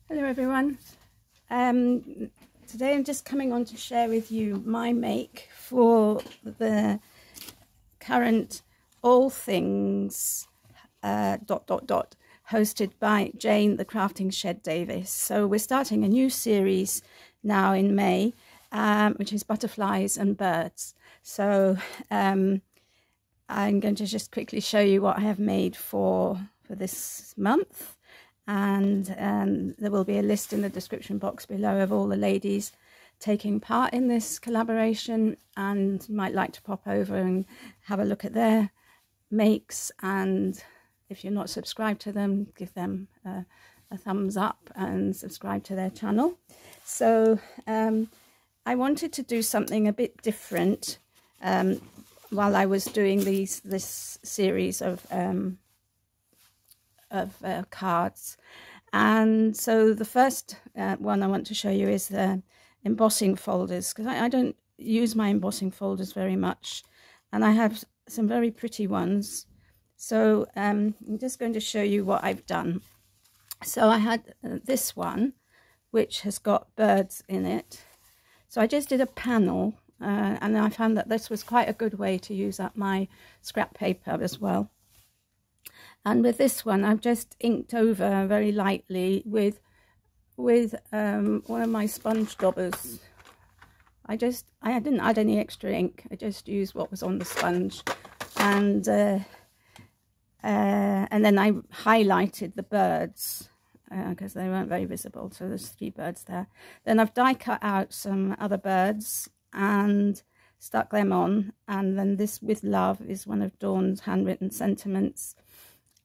Hello everyone. Today I'm just coming on to share with you my make for the current All Things ... hosted by Jayne the Crafting Shed Davis. So we're starting a new series now in May, which is butterflies and birds. So I'm going to just quickly show you what I have made for this month. And there will be a list in the description box below of all the ladies taking part in this collaboration, and you might like to pop over and have a look at their makes, and if you're not subscribed to them, give them a thumbs up and subscribe to their channel. So I wanted to do something a bit different while I was doing this series of cards. And so the first one I want to show you is the embossing folders, because I don't use my embossing folders very much, and I have some very pretty ones. So I'm just going to show you what I've done. So I had this one which has got birds in it, so I just did a panel, and I found that this was quite a good way to use up my scrap paper as well. And with this one, I've just inked over very lightly with one of my sponge daubers. I didn't add any extra ink. I just used what was on the sponge, and then I highlighted the birds because they weren't very visible. So there's 3 birds there. Then I've die cut out some other birds and stuck them on. And then this "With Love" is one of Dawn's handwritten sentiments.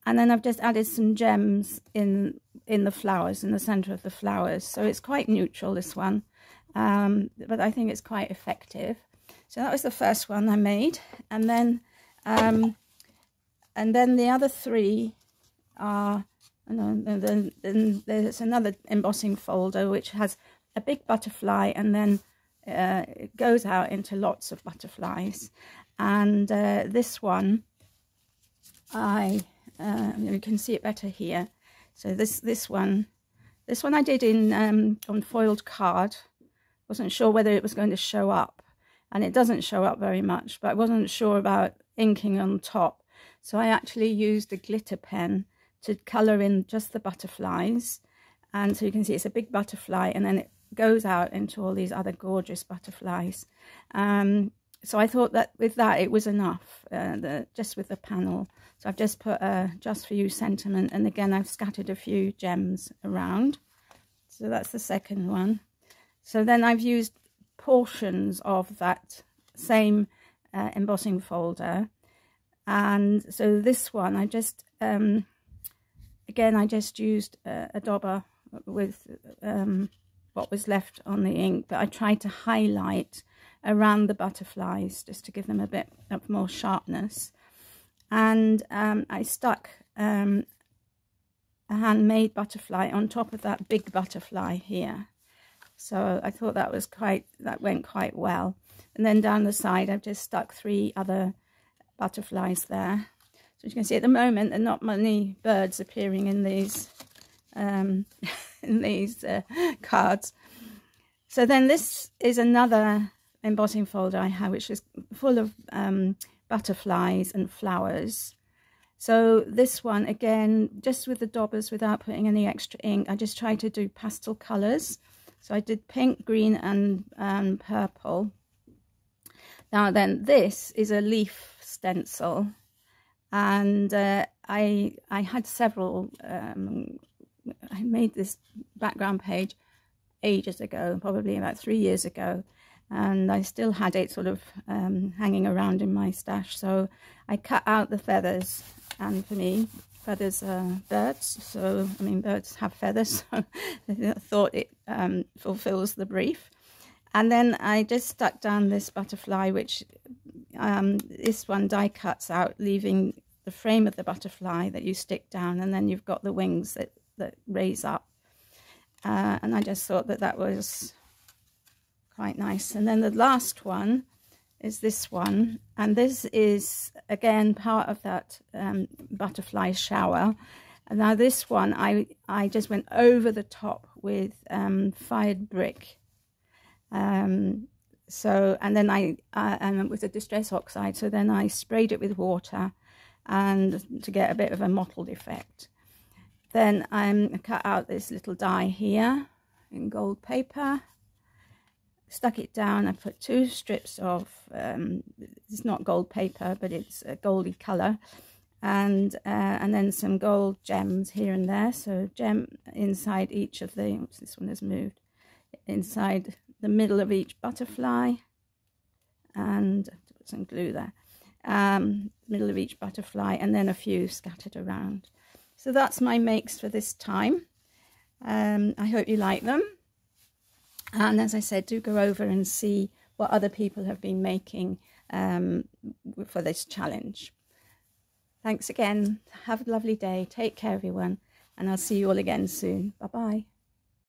And then I've just added some gems in the flowers, in the centre of the flowers. So it's quite neutral, this one, but I think it's quite effective. So that was the first one I made, and then the other 3 are. Then there's another embossing folder which has a big butterfly, and then it goes out into lots of butterflies. And this one, you can see it better here. So this one I did in on foiled card. Wasn't sure whether it was going to show up, and it doesn't show up very much, but I wasn't sure about inking on top, so I actually used a glitter pen to colour in just the butterflies. And so you can see it's a big butterfly, and then it goes out into all these other gorgeous butterflies. So I thought that with that it was enough, just with the panel. So I've just put a "Just for You" sentiment, and again I've scattered a few gems around. So that's the second one. So then I've used portions of that same embossing folder, and so this one I just again I just used a dauber with what was left on the ink, but I tried to highlight around the butterflies just to give them a bit of more sharpness. And I stuck a handmade butterfly on top of that big butterfly here. So I thought that went quite well. And then down the side I've just stuck 3 other butterflies there. So you can see at the moment there are not many birds appearing in these cards. So then this is another embossing folder I have, which is full of butterflies and flowers. So this one, again, just with the daubers without putting any extra ink, I just tried to do pastel colours. So I did pink, green and purple. Now then, this is a leaf stencil, and I had several. I made this background page ages ago, probably about 3 years ago, and I still had it sort of hanging around in my stash. So I cut out the feathers, and for me, feathers are birds, so I mean birds have feathers, so I thought it fulfills the brief. And then I just stuck down this butterfly, which this one die cuts out, leaving the frame of the butterfly that you stick down, and then you've got the wings that raise up. And I just thought that was quite nice. And then the last one is this one, and this is again part of that butterfly shower. And now this one I just went over the top with fired brick. And then and with a distress oxide, so then I sprayed it with water and to get a bit of a mottled effect. Then I cut out this little die here in gold paper, stuck it down. I put 2 strips of, it's not gold paper, but it's a goldy colour, and then some gold gems here and there. So gem inside each of the, oops, this one has moved, inside the middle of each butterfly, and put some glue there, middle of each butterfly, and then a few scattered around. So that's my makes for this time. I hope you like them. And as I said, do go over and see what other people have been making for this challenge. Thanks again. Have a lovely day. Take care, everyone. And I'll see you all again soon. Bye-bye.